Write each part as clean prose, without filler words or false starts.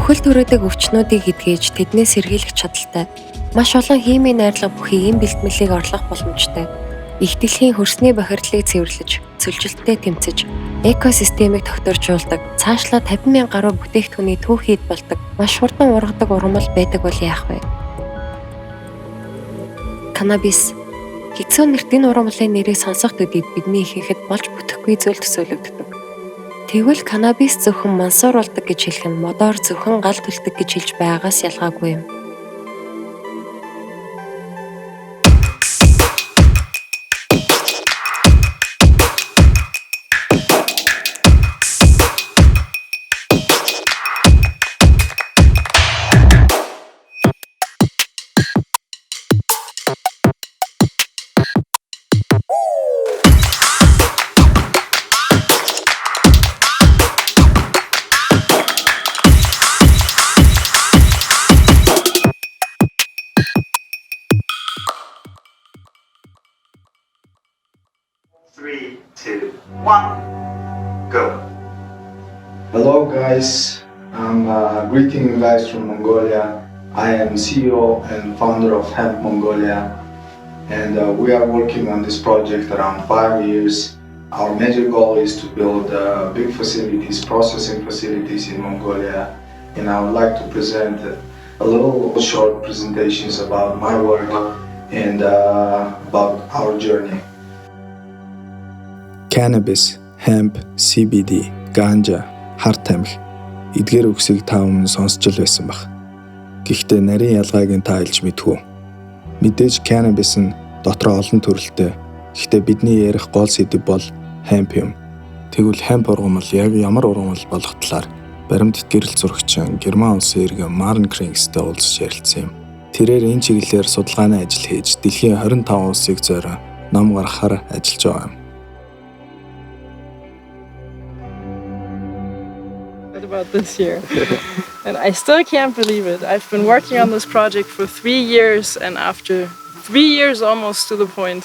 Бүхэл төрөйдөг өвчнүүдийг эдгэж тэднээс сэргийлэх чадaltaй маш олон химийн найрлага бүхий эм бэлтгэлийг орлох боломжтой. Их дэлхийн хөрсний бохирдлыг цэвэрлэж, цөлжилттэй тэмцэж, экосистемийг тогтворжуулдаг, цаашлаа 50,000 гаруй бүтээгдэхүүний түүхийд болдог, маш хурдан ургадаг ургамал байдаг бол яах вэ? Канабис. Хэцүү нэрт энэ ургамлын нэрийг сонсох төдийд бидний ихэнхэд болж бүтэхгүй зүйл төсөөлөгддөг. Тэгвэл канабис зөвхөн мансууруулдаг гэж хэлэх нь модоор зөвхөн гал түлдэг гэж хэлж байгаагаас ялгаагүй юм. Three, two, one, go. Hello guys, I'm greeting you guys from Mongolia. I am CEO and founder of HEMP Mongolia, and we are working on this project around 5 years. Our major goal is to build big facilities, processing facilities in Mongolia, and I would like to present a little short presentations about my work and about our journey. Cannabis, hemp, CBD, ganja, харт тамхи эдгээр үгсийг та өмнө сонсч л байсан баг. Гэхдээ нарийн ялгааг нь та илж мэдгүй. Мэдээж cannabis нь дотроо олон төрөлтэй. Гэхдээ бидний ярих гол сэдэв бол hemp юм. Тэгвэл hemp ургамал яг ямар ургамал болох талаар баримтат гэрэл зурагчин Герман улсын иргэн Марн Крингстэй уулзч ярилцсан юм. Тэрээр энэ чиглэлээр судалгааны ажил хийж дэлхийн 25 улсыг зорион ном гаргахаар ажиллаж байгаа юм. About this year and I still can't believe it. I've been working on this project for 3 years, and after 3 years almost to the point,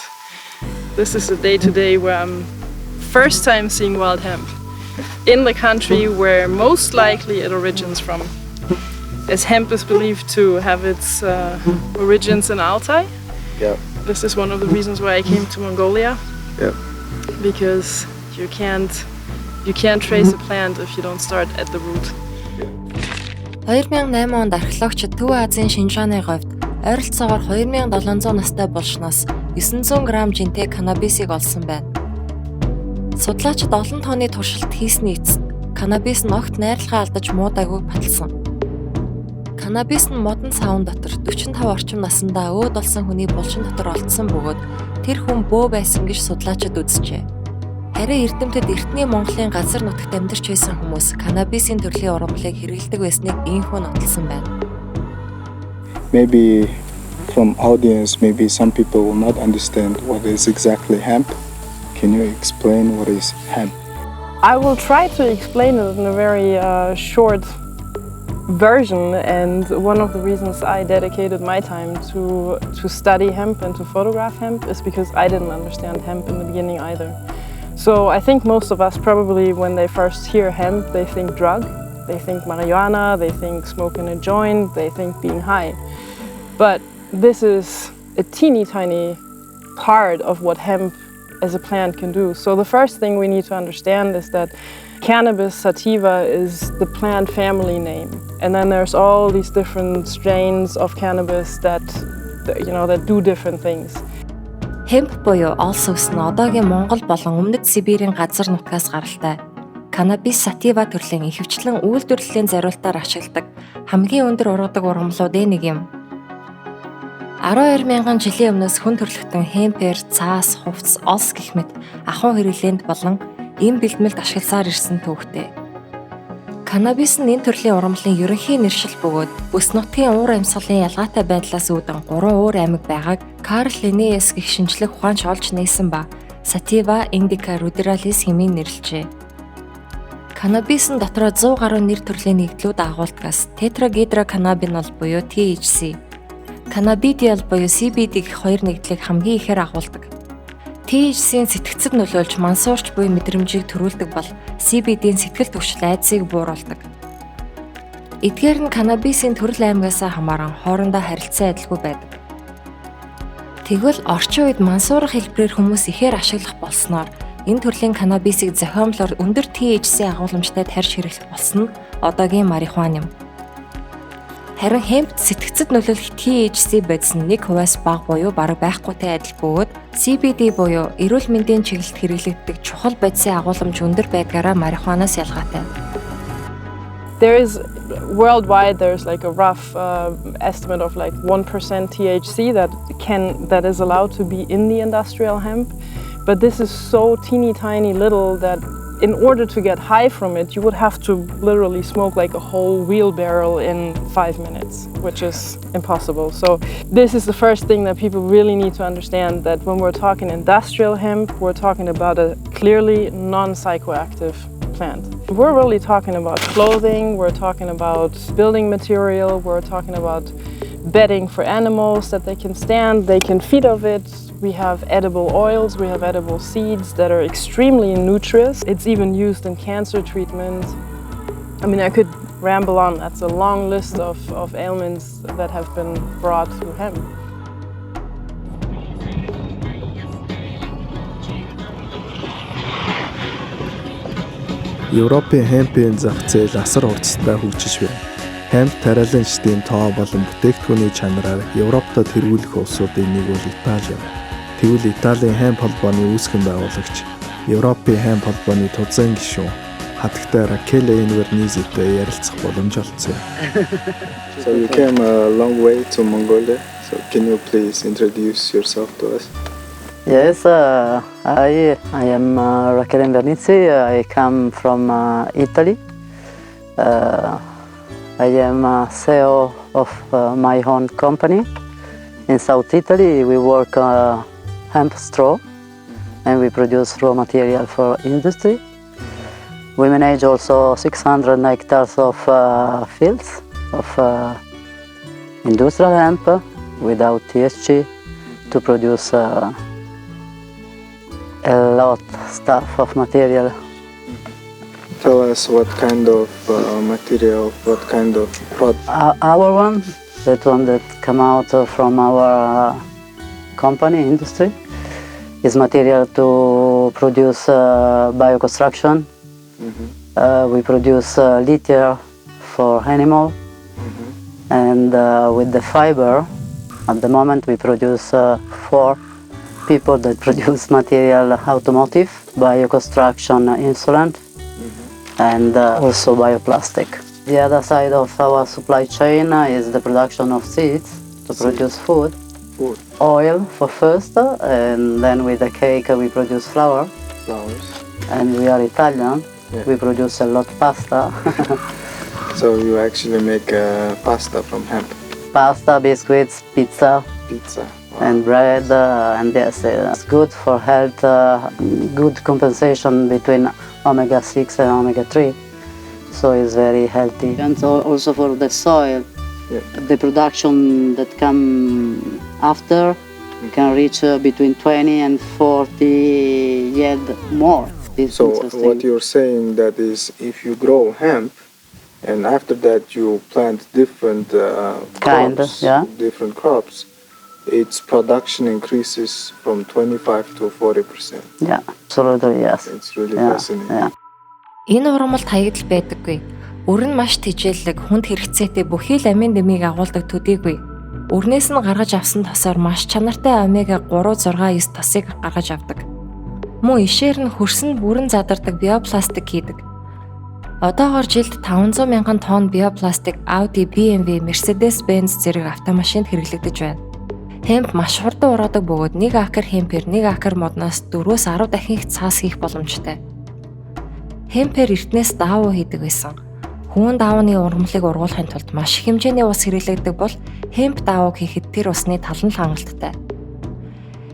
this is the day today where I'm first time seeing wild hemp in the country where most likely it originates from, as hemp is believed to have its origins in Altai. Yeah. This is one of the reasons why I came to Mongolia. Yeah. Because you can't trace a plant if you don't start at the root. 2008 онд археологчид Төв Азийн Шинжааны говьд ойролцоогоор 2700 настай булшноос 900 г жинтэй канабисыг олсон байна. Судлаачид олон тооны туршилт хийсний эцэст канабис нь огт найрлагаа алдаж муудаагүй баталсан. Канабис нь модон савн дотор 45 орчим наснда өөд болсон хүний булшин дотор олдсон бөгөөд тэр хүн бөө байсан гэж судлаачид үзжээ. Харин эрдэмтэд эртний Монголын газар нутагт амьдарч байсан хүмүүс канабисийн төрлийн ургамлыг хэрэглэдэг байсныг ийхүү нотолсон байна. Maybe from audience, maybe some people will not understand what is exactly hemp. Can you explain what is hemp? I will try to explain it in a very short version, and one of the reasons I dedicated my time to study hemp and to photograph hemp is because I didn't understand hemp in the beginning either. So I think most of us probably, when they first hear hemp, they think drug, they think marijuana, they think smoking a joint, they think being high. But this is a teeny tiny part of what hemp as a plant can do. So the first thing we need to understand is that cannabis sativa is the plant family name. And then there's all these different strains of cannabis that do different things. Хэмп буюу улс ус нь одоогийн Монгол болон Өмнөд Сибирийн газар нутгаас гаралтай. Канабис сатива төрлийн ихэвчлэн үйлдвэрлэлийн зориултаар ашигладаг хамгийн өндөр ургадаг ургамлуудын нэг юм. 12,000 жилийн өмнөөс хүн төрөлхтөн хэмпээр цаас, хувцас, олс гэх мэт ахуй хэрэглээнд болон эм бэлтгэлд ашигласаар ирсэн түүхтэй. Канабис нь энэ төрлийн ургамлын ерөнхий нэршил бөгөөд бүс нутгийн уур амьсгалын ялгаатай байдлаас үүдэн 3 өөр аймаг байгааг Карл Линнеэс гэх шинжлэх ухаанч олж нээсэн ба Sativa indica ruderalis хэмээн нэрлэжээ. Канабис нь дотроо 100 гаруй нэр төрлийн нэгдлүүд агуулдгаас тетрагидроканнабинол буюу THC, cannabidiol буюу CBD гэх хоёр нэгдлийг хамгийн ихээр агуулдаг. THC-ийн сэтгцэд нөлөөлж мансуурч буй мэдрэмжийг төрүүлдэг бол CBD-ийн сэтгэл түгшил айдсыг бууруулдаг. Эдгээр нь каннабисийн төрөл аймагаас хамааран хоорондоо харилцан адилгүй байдаг. Тэгвэл орчин үед мансуурах хэлбэрээр хүмүүс ихээр ашиглах болсноор энэ төрлийн каннабисыг зохиомлоор өндөр THC агуулмжтай тарьж хэрэглэх болсон нь одоогийн марихуан юм. Харин хэмпт сэтгцэд нөлөөлөх THC бодис нь 1% бага буюу бараг байхгүйтэй адил бөгөөд CBD буюу эрүүл мэндийн чиглэлд хэрэглэгддэг чухал бодисын агуулмж өндөр байдгаараа марихуанаас ялгаатай. There is worldwide there's like a rough estimate of like 1% THC that is allowed to be in the industrial hemp, but this is so teeny tiny little that in order to get high from it you would have to literally smoke like a whole wheelbarrow in 5 minutes, which is impossible. So this is the first thing that people really need to understand, that when we're talking industrial hemp we're talking about a clearly non-psychoactive plant. We're really talking about clothing, we're talking about building material, we're talking about bedding for animals that they can stand, they can feed off it. We have edible oils, we have edible seeds that are extremely nutritious. It's even used in cancer treatment. I mean, I could ramble on. That's a long list of ailments that have been brought through hemp. Европын хэмпийн зах зээл асар хурдтай хөгжиж байна. Хэмп тариаланчдын тоо болон бүтээгдэхүүний чанараар Европтой тэргүүлэх улсуудын нэг бол Итали. Тэгвэл Италийн хэмп холбооны үүсгэн байгуулагч, Европын хэмп холбооны тузан гишүүн хатагтай Ракеле Инвернизитэй ярилцах боломж олцсон. So you came a long way to Mongolia. So can you please introduce yourself to us? Yes, I am Rachele Invernizzi. I come from Italy. I am CEO of my own company. In South Italy, we work hemp straw and we produce raw material for industry. We manage also 600 hectares of fields of industrial hemp without THC to produce a lot stuff of material. Tell us what kind of material, what kind of product. Our one, that one that come out from our company industry, is material to produce bioconstruction. We produce litter for animal, and with the fiber, at the moment we produce 4 people that produce material automotive, bioconstruction insulent, and also bioplastic. The other side of our supply chain is the production of seeds to produce food, oil for first, and then with the cake we produce flowers. And we are Italian, we produce a lot pasta. So you actually make pasta from hemp? Pasta, biscuits, pizza. And bread, and yes, it's good for health, good compensation between omega-6 and omega-3, so it's very healthy. And so also for the soil, the production that come after can reach between 20 and 40 yield more. So what you're saying that is, if you grow hemp and after that you plant different different crops, its production increases from 25 to 40%. Yeah, absolutely, yes. It's really fascinating. Энэ ургамалд хаягдл байдаггүй. Өр нь маш тижээлэг, хүнд хэрэгцээтэй бүхий л амин дэмийг агуулдаг төдийгүй. Өрнөөс нь гаргаж авсан тосоор маш чанартай омега 3, 6, 9 тосыг гаргаж авдаг. Мөн ишээр нь хөрсөн бүрэн задардаг биопластик хийдэг. Одоогоор жилд 500 мянган тонн биопластик Audi, BMW, Mercedes-Benz зэрэг автомашинд хэрэглэгдэж байна. Хэмп маш хурдан ураадаг бөгөөд 1 акр хэмпээр 1 акр модноос 4-10 дахин их цаас хийх боломжтой. Хэмпээр эртнээс даавуу хийдэг байсан. Хүн даавны ургамлыг ургуулахын тулд маш их хэмжээний ус хэрэглэгдэх бол хэмп даавууг хийхэд тэр усны тал нь хангалттай.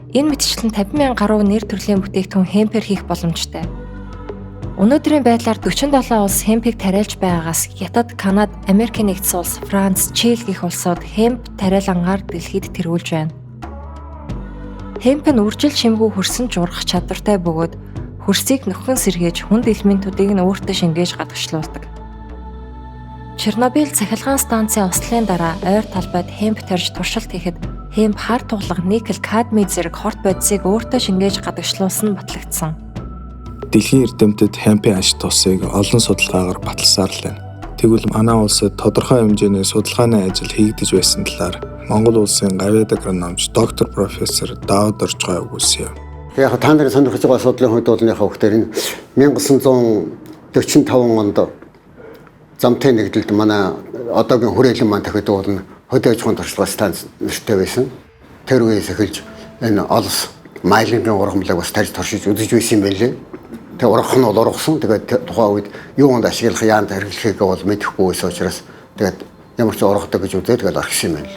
Энэ мэтчилэн 50,000 гаруй нэр төрлийн бүтээгдэхүүн хэмпээр хийх боломжтой. Өнөөдрийн байдлаар 47 улс хэмпийг тариалж байгаагаас Хятад, Канада, Америкийн нэгдсэн улс, Франц, Чили гэх улсууд хэмп тариалангаар дэлхийд тэргүүлж байна. Хэмп нь үржил шимгүү хөрсөн ч ургах чадвартай бөгөөд хөрсийг нөхөн сэргээж хүнд элементүүдийг нь өөртөө шингээж гадагшлуулдаг. Чернобыль цахилгаан станцын ослын дараа ойр талбайд хэмп тарж туршилт хийхэд хэмп хар туглаг никель кадмий зэрэг хорт бодисыг өөртөө шингээж гадагшлуулсан батлагдсан. Дэлхийн эрдэмтэд хэмпийн аж тусыг олон судалгаагаар баталсаар л байна. Тэгвэл манай улсад тодорхой хэмжээний судалгааны ажил хийгдэж байсан талаар Монгол улсын гавьяатай агрономч доктор профессор Давд Оржгой өгүүлсэн юм. Яг та нарын сонирхож байгаа асуудлын хувьд бол яг хөвгтэр нь 1945 онд замтай нэгдэлд манай одоогийн хүрээлэн маань дахид уулна хөдөө аж ахуйн туршлага станц нэртэй байсан. Тэр үеэс эхэлж энэ олс майлингийн ургамлыг бас тарж туршиж үзэж байсан юм байлээ. Тэгээ ургах нь бол ургасан. Тэгээд тухайн үед юунд ашиглах яанд хэрэглэхийг бол мэдэхгүй байсан учраас тэгээд ямар ч ургадаг гэж үзээд тэгээд орхисон юм байна.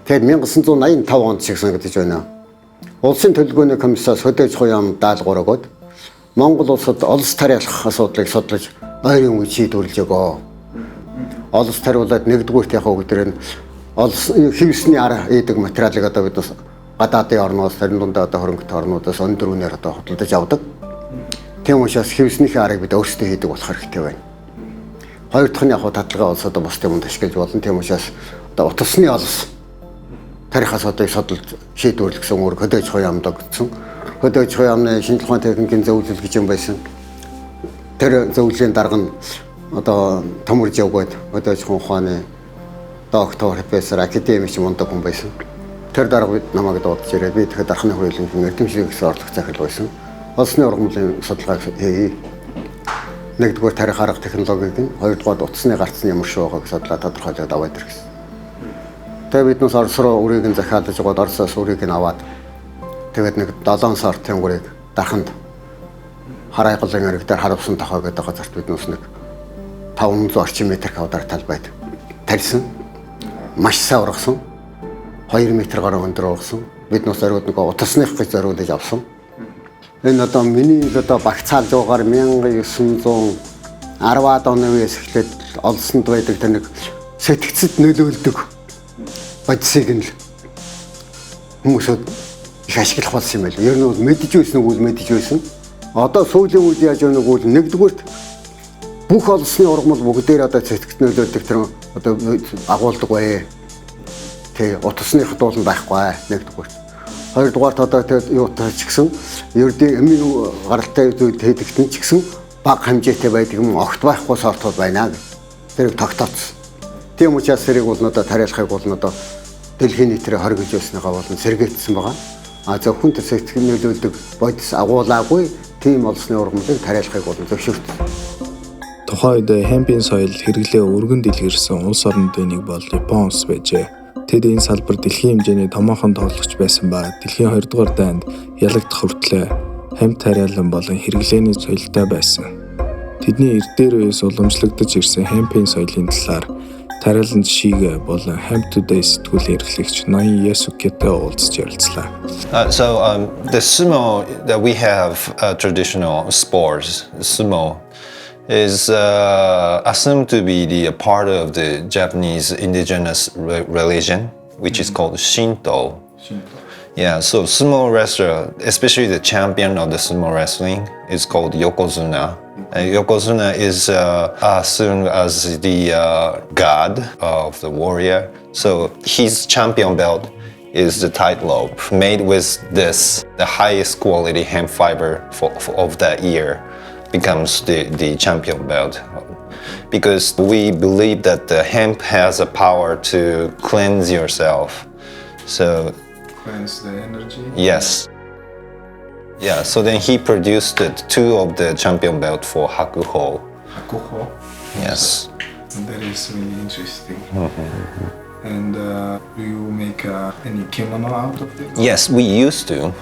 Тэгээд 1985 онд шигсэн гэж байна. Улсын төлөвлөгөөний комиссаас хөдөө аж ахуйн яам даалгавар өгөөд Монгол улсад олс тариалах асуудлыг судлаж ойрын үед шийдвэрлэж өгөө. Олс тариулаад нэгдүгürt яг өгдөр нь олс хевсний ар эдэг материалыг одоо бид гадаадын орнууд, харин дундаа одоо хөрөнгөтэй орнуудаас өндөрүүнээр одоо хөдөлж авдаг. Тийм учраас хевснийхээ арыг бид өөрсдөө хийдэг болох хэрэгтэй байна. Хоёр дахь нь яг татлагаа олс одоо бус юмд ашиглаж болно. Тийм учраас одоо утасны олс тарих асуудлыг судалж шийдвэрлэх гэсэн өөр хөдөө аж ахуйн яамд өгсөн. Хөдөө аж ахуйн яамны шинжилгээ ухааны техникийн зөвлөл гэж юм байсан. Тэр зөвлөлийн дарга нь одоо төмөрж явгаад хөдөө аж ахуйн ухааны доктор, профессор, академич мундаг хүн байсан. Тэр дарга бид намайг дуудаж ирээд би тэгэхэд дархны хүрээлэнгийн эрдэмтдийн гэсэн орлох захирал байсан. Олсны ургамлын судалгааг хийе. Нэгдүгээр тарих арга технологиг нь, хоёрдугаар утасны гарцны ямар шүү байгааг судлаад тодорхойлоод аваад ирсэн. Тэгээд биднээс Орос руу үрийг нь захиалж аваад Оросоос үрийг нь аваад тэгээд нэг 7 сартын үрийг дахинд харайгалын эрэг дээр харавсан тохоо гэдэг газарт биднээс нэг 500 орчим метр квадрат талбайд тарьсан. Маш сайн ургасан. 2 метр гаруй өндөр ургасан. Биднээс зориуд нэг утасных гэж зориулж авсан. Энэ одоо миний одоо багцаалж байгаагаар 1910-аад оны үеэс эхлээд олсонд байдаг тэр нэг сэтгцэд нөлөөлдөг бодисыг нь хүмүүсүүд их ашиглах болсон юм байна. Ер нь бол мэдж байсан үг мэдж байсан. Одоо сүүлийн үед яаж яах вэ гэвэл нэгдүгürt бүх олсны ургамал бүгдээр одоо сэтгцэд нөлөөлдөг тэр одоо агуулдаг бай. Тэг утасных дуулан байхгүй нэгдүгürt. Хоёрдугаарт одоо тэгээд юу таач гисэн ердийн эмийн гаралтай зүйл хийдэгтэн ч гэсэн бага хэмжээтэй байдаг юм огт байхгүй сортууд байна гэх. Тэрийг тогтооцсон. Тийм учраас тэрийг бол одоо тариалахыг бол одоо дэлхийн нийтрээ 20 гэж байсныгаа болон сэргээтсэн байгаа. А зөвхөн тэр сэтгцийн нөлөөлдөг бодис агуулаагүй тийм олсны ургамлыг тариалахыг бол зөвшөөрсөн. Тухайн үед хэмпийн соёл хэрэглээ өргөн дэлгэрсэн улс орнуудын нэг бол Япон улс байжээ. Тэд энэ салбар дэлхийн хэмжээний томоохон тоглогч байсан ба дэлхийн 2 дугаар дайнд ялагдах хүртлээр хэмп тариалан болон хэрэглээний соёлтой байсан. Тэдний эрдээр үеэс уламжлагдаж ирсэн хэмпийн соёлын талаар тариалан жишийг болон Hemp Today сэтгүүлийн эрхлэгч Ноён Ясукетэй уулзч ярилцлаа. So the sumo that we have traditional sports, sumo is assumed to be the part of the Japanese indigenous religion, which is called Shinto. Yeah, so sumo wrestler, especially the champion of the sumo wrestling, is called Yokozuna. Yokozuna is assumed as the god of the warrior. So his champion belt is the tightrope made with this, the highest quality hemp fiber of that year. Becomes the champion belt, because we believe that the hemp has a power to cleanse yourself. So Cleanse the energy? Yes. Yeah, so then he produced 2 of the champion belt for Hakuho. Hakuho? Yes. That is really interesting. And do you make any kimono out of it? Yes, we used to.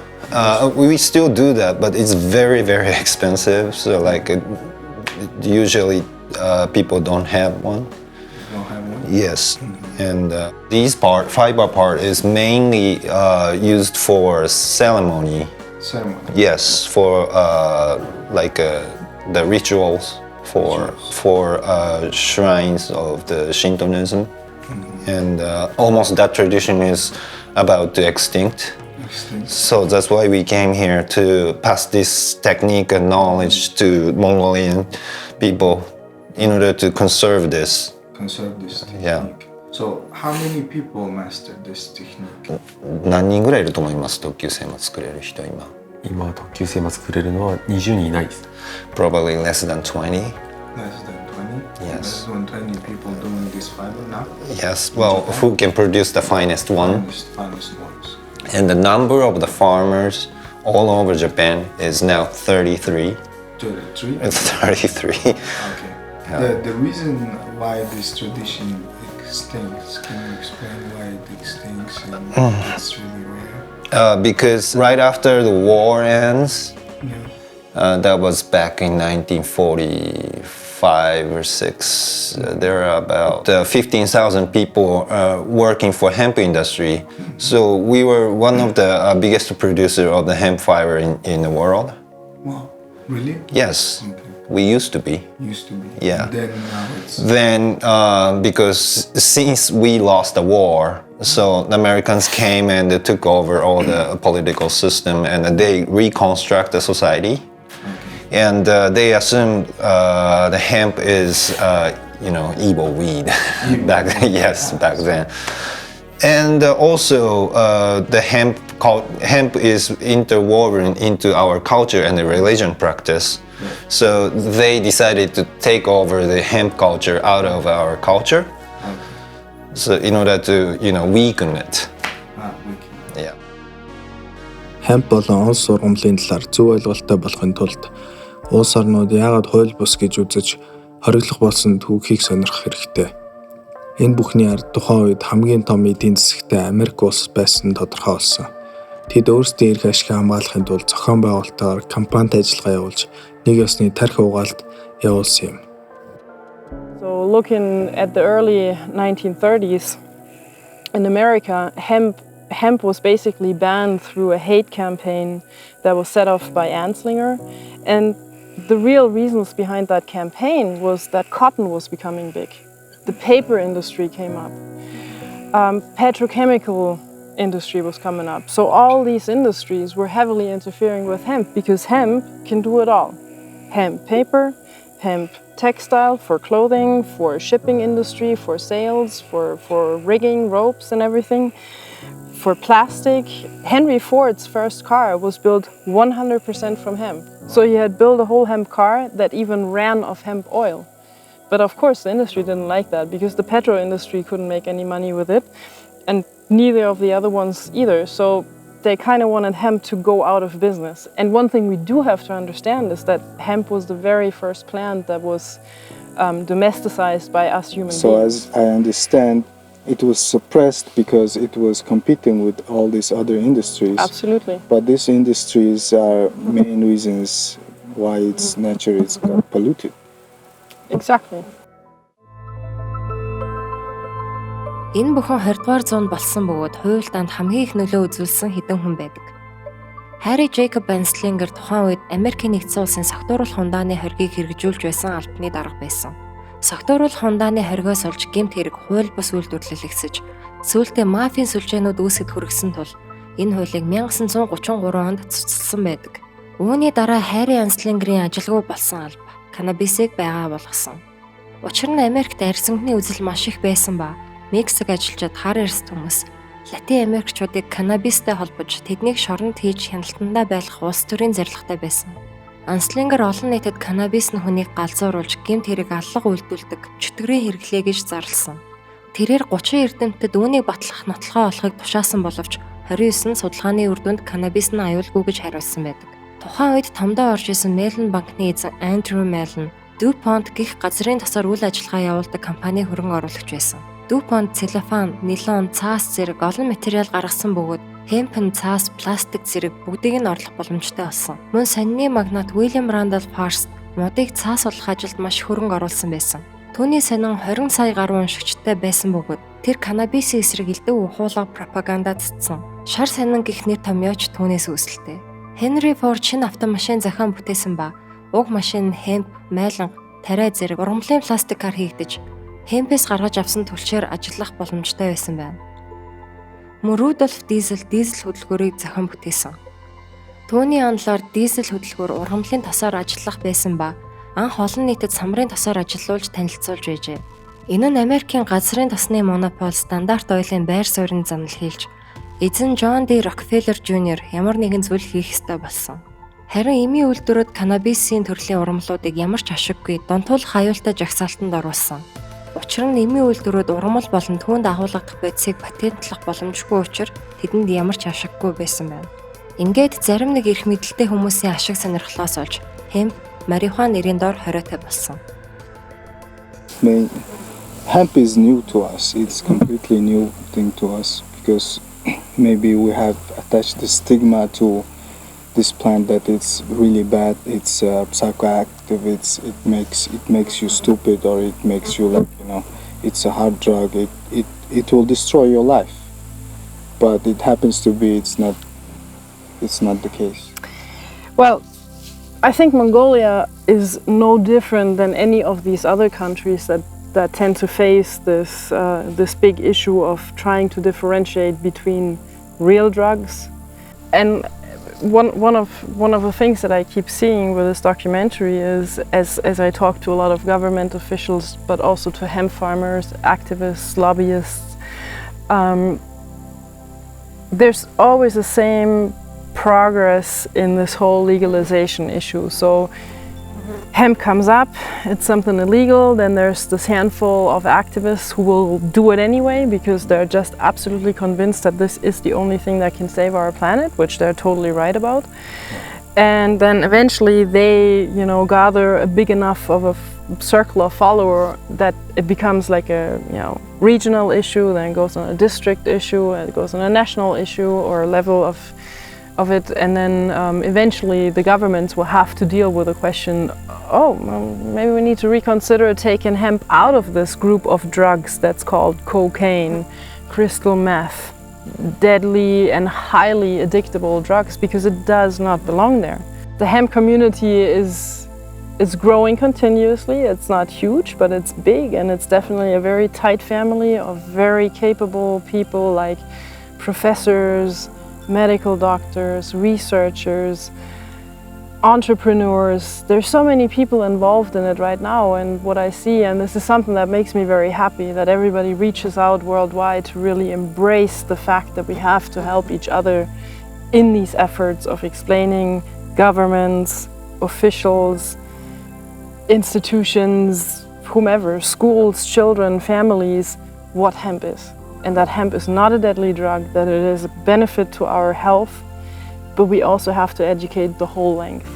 We still do that, but it's very, very expensive. So like usually people don't have one. Don't have one? Yes, and these fiber part is mainly used for ceremony. Ceremony? Yes, for like the rituals for shrines of the Shintoism, and almost that tradition is about to extinct. So that's why we came here to pass this technique and knowledge to Mongolian people in order to conserve this. conserve this technique. Yeah. So how many people mastered this technique? 何人ぐらいいると思います？特級製も作れる人今。今特級製も作れるのは20人いないです。Probably less than 20. Less than 20? Yes. Less than 20 people doing this fiber now? Yes. Well, who can produce the finest one? Finest ones. And the number of the farmers all over Japan is now 33. 33? 33. Okay. Yeah. The reason why this tradition extincts, can you explain why it extincts and it's really rare? Because right after the war ends, Yeah. that was back in 1945 or 6. There are about 15,000 people working for hemp industry. So we were one of the biggest producer of the hemp fiber in the world. Wow, really? Yes, Okay. we used to be. Used to be. Yeah. Then now it's... Then, because since we lost the war, so the Americans came and they took over all the political system and they reconstruct the society. And they assumed the hemp is, evil weed back then. And also, the hemp is interwoven into our culture and the religion practice. So they decided to take over the hemp culture out of our culture. So in order to, weaken it. Yeah. Хэмп болон улс ургамлын талаар зөв ойлголттой болохын тулд улс орнууд яагаад хууль бус гэж үзэж хориглох болсон түүхийг сонирхох хэрэгтэй. Энэ бүхний ард тухайн үед хамгийн том эдийн засагтай Америк улс байсан тодорхой болсон. Тэд өөрсдийн эрх ашиг хамгаалахын тулд зохион байгуулалтаар кампанит ажиллагаа явуулж нэг ёсны тархи угаалт явуулсан юм. So looking at the early 1930s in America, hemp was basically banned through a hate campaign that was set off by Anslinger. And the real reasons behind that campaign was that cotton was becoming big. The paper industry came up. Petrochemical industry was coming up. So all these industries were heavily interfering with hemp because hemp can do it all. Hemp paper, hemp textile for clothing, for shipping industry, for sails, for rigging ropes and everything. For plastic, Henry Ford's first car was built 100% from hemp. So he had built a whole hemp car that even ran off hemp oil. But of course the industry didn't like that because the petro industry couldn't make any money with it and neither of the other ones either. So they kind of wanted hemp to go out of business. And one thing we do have to understand is that hemp was the very first plant that was domesticized by us human beings. So as I understand, it was suppressed because it was competing with all these other industries. Absolutely. But these industries are main reasons why its nature is got polluted. Exactly. Энэ бүхэн 20-р зуунд болсон бөгөөд хуульдаанд хамгийн их нөлөө үзүүлсэн хэдэн хүн байдаг. Harry Jacob Anslinger тухайн үед Америкийн нэгдсэн улсын согтууруулах хундааны хоргийг хэрэгжүүлж байсан албаны дарга байсан. Согтууруулах хундааны хоргоос олж гэмт хэрэг хууль бус үйлдвэрлэл ихсэж, сүүлдээ мафийн сүлжээнүүд үүсгэд хүргэсэн тул энэ хуулийг 1933 онд цуцлсан байдаг. Үүний дараа Harry Anslinger-ийн ажилгүй болсон алба канабисыг байгаа болгосон. Учир нь Америкт арьсангны үзэл маш их байсан ба Мексик ажилчид хар эрс хүмүүс Латин Америкчуудыг канабистай холбож тэднийг шоронд хийж хяналтандаа байлгах улс төрийн зорилготой байсан. Anslinger олон нийтэд канабис нь хүнийг галзууруулж гэмт хэрэг аллах үйлдүүлдэг чөтгөрийн хэрэглээ гэж зарласан. Тэрээр 30 эрдэмтэд үүнийг батлах нотлохоо олохыг тушаасан боловч 29 судалгааны үр дүнд канабис нь аюулгүй гэж хариулсан байдаг. Тухайн үед томдоо орж исэн Mellon банкны эзэн Andrew Mellon DuPont гэх газрын тосоор үйл ажиллагаа явуулдаг компани хөрөнгө оруулагч байсан. DuPont целлофан, нилон, цаас зэрэг олон материал гаргасан бөгөөд хэмпэн, цаас, пластик зэрэг бүгдийг нь орлох боломжтой болсон. Мөн сонины магнат William Randolph Hearst модыг цаас олох ажилд маш их хөрөнгө оруулсан байсан. Түүний сонин 20 сая гаруй уншигчтай байсан бөгөөд тэр канабисийн эсрэг элдв ухуулга пропагандад цэцсэн. Шар сонин гэх нэр томьёоч түүнээс үүсэлтэй. Henry Ford шинэ автомашин зохион бүтээсэн ба уг машин хэмп, майланг, тариа зэрэг ургамлын пластикаар хийгдэж хэмпээс гаргаж авсан түлшээр ажиллах боломжтой байсан байна. Мөн Rudolf дизель хөдөлгөөрийг зохион бүтээсэн. Түүний онолоор дизель хөдөлгөөр ургамлын тосоор ажиллах байсан ба анх олон нийтэд самрын тосоор ажиллуулж танилцуулж байжээ. Энэ нь Америкийн газрын тосны монопол стандарт ойлын байр суурийг занал хийлж, эзэн Джон Д. Рокфеллер Жуниор ямар нэгэн зүйл хийх ёстой болсон. Харин эмийн үйлдвэрүүд каннабисийн төрлийн ургамлуудыг ямар ч ашиггүй донтуулах аюултай жагсаалтанд оруулсан. Учир нь эмийн үйлдвэрүүд ургамал болон түүнд агуулгадах бодисыг патентлах боломжгүй учраас тэдэнд ямар ч ашиггүй байсан байна. Ингээд зарим нэг эрх мэдэлтэй хүмүүсийн ашиг сонирхлоос олж хэмп, марихуан нэрийн доор хориотой болсон. Hemp is new to us. It's completely new thing to us because maybe we have attached the stigma to this plant that it's really bad. It's psychoactive. It makes you stupid, or it makes you like, you know, it's a hard drug. It will destroy your life. But it happens to be it's not the case. Well, I think Mongolia is no different than any of these other countries that tend to face this big issue of trying to differentiate between real drugs. And one of the things that I keep seeing with this documentary is, as I talk to a lot of government officials, but also to hemp farmers, activists, lobbyists, there's always the same progress in this whole legalization issue. So hemp comes up, it's something illegal, then there's this handful of activists who will do it anyway because they're just absolutely convinced that this is the only thing that can save our planet, which they're totally right about. And then eventually they, you know, gather a big enough of a circle of followers that it becomes like a, you know, regional issue, then it goes on a district issue, and it goes on a national issue or a level of it, and then eventually the governments will have to deal with the question, oh, maybe we need to reconsider taking hemp out of this group of drugs that's called cocaine, crystal meth, deadly and highly addictable drugs, because it does not belong there. The hemp community is growing continuously. It's not huge, but it's big, and it's definitely a very tight family of very capable people like professors, medical doctors, researchers, entrepreneurs. There's so many people involved in it right now, and what I see, and this is something that makes me very happy, that everybody reaches out worldwide to really embrace the fact that we have to help each other in these efforts of explaining governments, officials, institutions, whomever, schools, children, families, what hemp is. And that hemp is not a deadly drug, that it is a benefit to our health, but we also have to educate the whole length.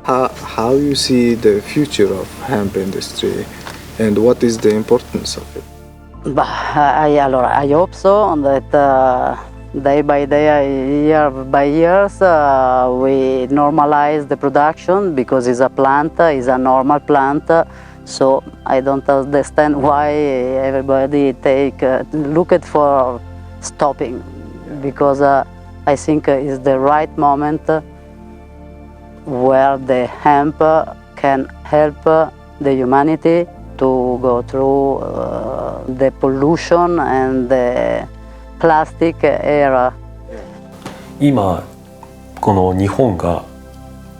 How you see the future of hemp industry and what is the importance of it? I hope so that day by day, year by year, we normalize the production because it's a plant, it's a normal plant. So I don't understand why everybody look at for stopping, because I think it's the right moment where the hemp can help the humanity to go through the pollution and the plastic era. 今この日本が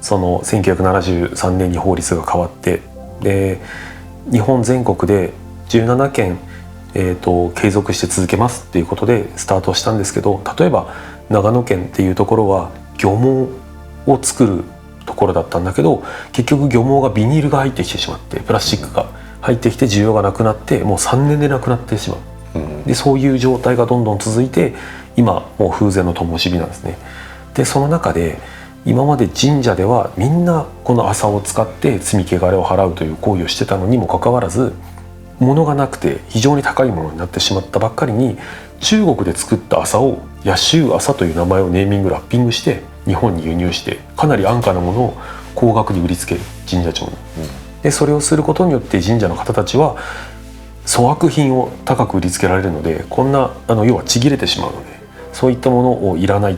その1973年に法律が変わって、で日本全国で17件、継続して続けますっていうことでスタートしたんですけど、例えば長野県っていうところは漁網を作るところだったんだけど、結局漁網がビニールが入ってきてしまって、プラスチックが入ってきて需要がなくなって、もう3年でなくなってしまう。でそういう状態がどんどん続いて、今もう風前の灯火なんですね。でその中で今まで神社ではみんなこの麻を使って罪汚れを払うという行為をしてたのにもかかわらず、物がなくて非常に高いものになってしまったばっかりに、中国で作った麻を野州麻という名前をネーミングラッピングして日本に輸入して、かなり安価なものを高額に売りつける神社長に。でそれをすることによって神社の方たちは粗悪品を高く売りつけられるので、こんな要はちぎれてしまうので、そういったものをいらない。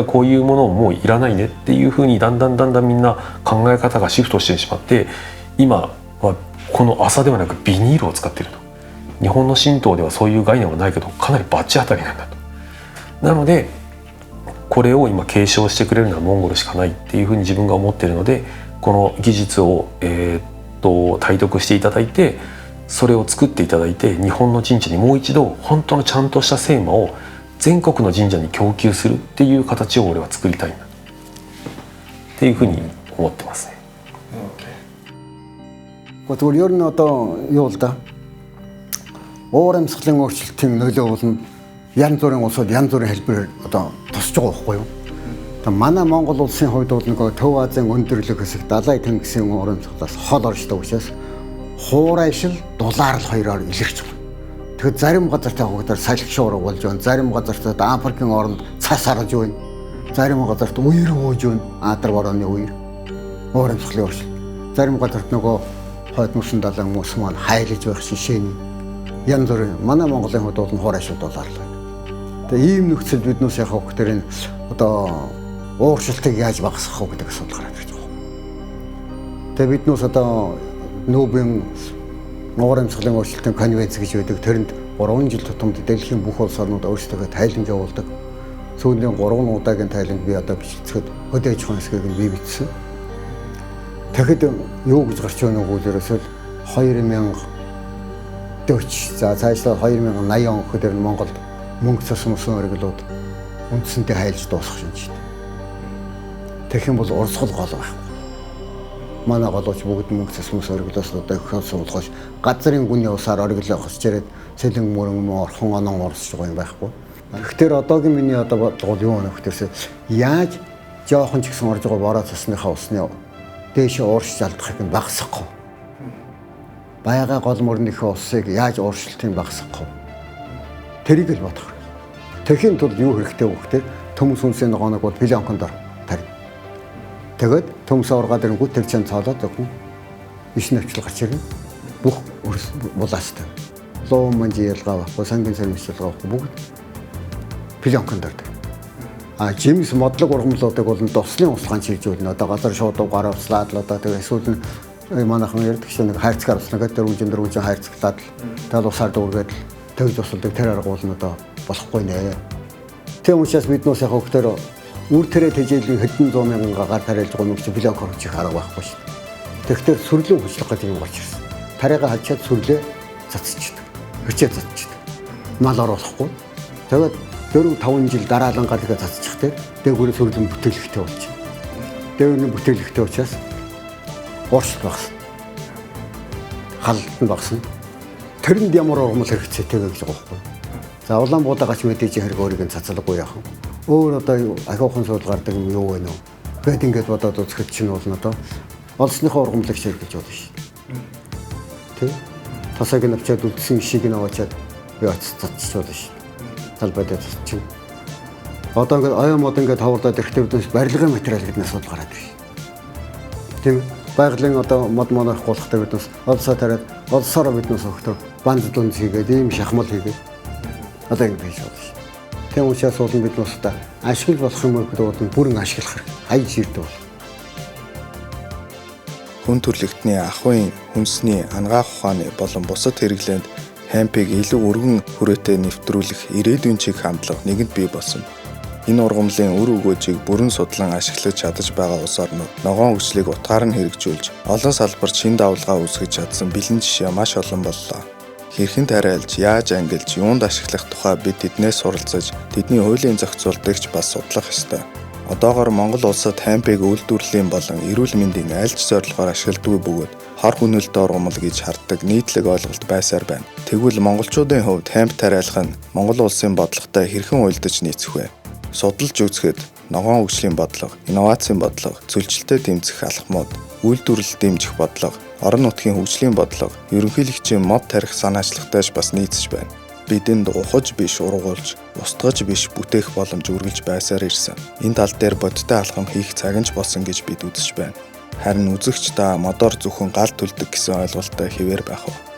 こういうものをもういらないねっていうふうにだんだんみんな考え方がシフトしてしまって、今はこの麻ではなくビニールを使っていると。日本の神道ではそういう概念はないけど、かなりバチ当たりなんだと。なのでこれを今継承してくれるのはモンゴルしかないっていうふうに自分が思っているので、この技術を体得していただいて、それを作っていただいて日本の神社にもう一度本当のちゃんとした精麻を全国の神社に供給するっていう形を俺は作りたいなっていうふうに思ってますね。Тэгвэл ер нь одоо юу л да? Урамсгалын өөрчлөлтийн нөлөө бол янз бүрийн улсууд янз бүрийн хэлбэрээр одоо тусч байгаа байхгүй юу? Тэгээ манай Монгол улсын хувьд бол нөгөө Төв Азийн өндөрлөг хэсэг Далай тэнгисийн урамсгалаас хол оршдог учраас хуурайшил дулаарлал хоёроор илэрч байна. Тэгэхээр зарим газартаа хөгдөр салхи шуурга болж байна. Зарим газартаа Африкийн оронд цас арж байна. Зарим газарт үер хөөж байна. Адар борооны үер. Урамсгалын өөрчлөлт. Зарим газарт нөгөө хойд мөсөн далайн мөс маань хайлж байх шишээний янз бүрийн манай Монголын хувьд бол хуурайшил дулаарлал. Тэгээ ийм нөхцөлд биднээс яг хөгдөр энэ одоо ууршилтыг яаж багасгах вэ гэдэг асуудал гараад ирж байгаа. Тэгээ биднээс одоо Нобелийн урамсгалын өөрчлөлтийн конвенц гэж байдаг. Тэрэнд 3 жил тутамд дэлхийн бүх улс орнууд өөрсдөө тайлан явуулдаг. Сүүлийн 3 удаагийн тайланд би одоо бичлэхэд хөдөөж байгаа хэсгийг нь би бичсэн. Тэгэхэд юу гэж гарч байна уу гэвэл 2040 за цаашдаа 2080 он хөдөр Монголд мөнгө цус мөсөн оргилууд үндсэндээ хайлж дуусах шинж. Тэгэх юм бол урсгал гол байхгүй. Манай голооч бүгд мөнгө цэсмэс оргилоос одоо ихээс суулгаж газрын гүний усаар оргилоо хосч ирээд сэлэн мөрөн орхон онон орсож байгаа юм байхгүй. Тэгэхээр одоогийн миний одоо бодлого бол юу вэ гэхээрсээ яаж жоохон ч гэсэн орж байгаа бороо цасныхаа усны дээш ууршиж алдахыг нь багасгахгүй. Баяга гол мөрнийхөө усыг яаж ууршилтыг багасгахгүй. Тэрийг л бодох хэрэгтэй. Тэхийн тулд юу хэрэгтэй вэ гэхээр төмс үнсийн ногооныг бол пилонкондор тарь. Тэгээд төмс ургаад ирэнгүүт тэр чинь цоолоод өгнө. Иш навчил гарч ирнэ. Бүх булаастай. Луун манжи ялгаа байхгүй, сангийн сэрмэс ялгаа байхгүй бүгд пилонкондор. Жимс модлог ургамлуудыг бол дослын усгаан чиржүүлнэ. Одоо газар шууд гаравслаад л одоо тэгээ эсвэл манайхан ярьдаг шиг нэг хайрцгаар уснага дөрвөн хайрцагтаад тэгэл усаар дүүргээд тэгж усалдаг тэр арга бол одоо болохгүй нэ. Тийм учраас биднээс яг хөгтөр үр тэрэ тэжээлийн хэдэн 100 мянган гар тариалж байгаа мөнгө блок орчих арга байхгүй шүү дээ. Тэгэхээр сүрлэн хүчлэх гэдэг юм болж ирсэн. Тариага хачаад сүрлээ цацчихдаг. Хичээ цацчихдаг. Мал оруулахгүй. Тэгээд 4-5 жил дараалан галгаа цацчих те. Дээгүүрээ сүрлэн бүтээлхтэй болчих. Дээгүүрний бүтээлхтэй учраас ууршилт багасна. Халт нь багасна. Тэрэнд ямар ургамал хэрэгцээтэй вэ гэж байгаа байхгүй. За улаан буудаагач мэдээж хэрэг өөрийг нь цацалгүй яах вэ? Өөр одоо ахиухан суул гардаг юм юу вэ нөө? Гэт ингээд бодоод үзэхэд чинь бол одоо олсныхоо ургамлыг ширгэж болно шүү. Тэ? Тасаг нь авчаад үлдсэн ишийг нь аваачаад юу цацчих болно шүү. Талбайдаа цацчих. Одоо ингээд оёо мод ингээд хавардаад ирэхдээ барилгын материал гэдэг нь асуудал гараад ирж байна. Тийм ээ? Байгалийн одоо мод монох гулхтай биднээс олсоо тариад олсороо биднээс өгтөр банзлын хийгээд ийм шахмал хийгээд одоо ингэ хийж байна. Тийм учраас бол биднээс одоо ашигла болох юм гэдэг нь бүрэн ашиглах хэрэг. Хаяж ирдэг бол. Хүн төрөлхтний ахуйн, хүнсний, ангаах ухааны болон бусад хэрэглээнд хэмпийг илүү өргөн хүрээтэй нэвтрүүлэх ирээдүйн чиг хандлага нэгэнд бий болсон. Энэ ургамлын үр өгөөжийг бүрэн судлан ашиглаж чадаж байгаа улс орнууд ногоон хүчлийг утгаар нь хэрэгжүүлж олон салбарт шин давлгаа үүсгэж чадсан бэлэн жишээ маш олон боллоо. Хэрхэн тариалж, яаж ангилж, юунд ашиглах тухай бид тэднээс суралцаж, тэдний хуулийн зохицуултыг бас судлах ёстой. Одоогоор Монгол улсад хэмпийг үйлдвэрлэлийн болон эрүүл мэндийн айлч зорилгоор ашигладаг бөгөөд хор хүнэлтэ ургамал гэж харддаг нийтлэг ойлголт байсаар байна. Тэгвэл монголчуудын хувьд хэмп тариалах нь Монгол улсын бодлоготой хэрхэн уялдаж нийцэх вэ? Судалж үзэхэд ногоон хөгжлийн бодлого, инновацийн бодлого, цөлжилтөд дэмжих алхмууд, үйлдвэрлэл дэмжих бодлого, орон нутгийн хөгжлийн бодлого, ерөнхийлөгчийн мод тарих санаачлагтайж бас нийцэж байна. Бидэнд ухаж биш ургуулж, устгаж биш бүтээх боломж үргэлж байсаар ирсэн. Энэ тал дээр бодиттой алхам хийх цаг нь болсон гэж бид үзэж байна. Харин үзэгч та модоор зөвхөн гал төлдөг гэсэн ойлголттой хэвээр байх уу?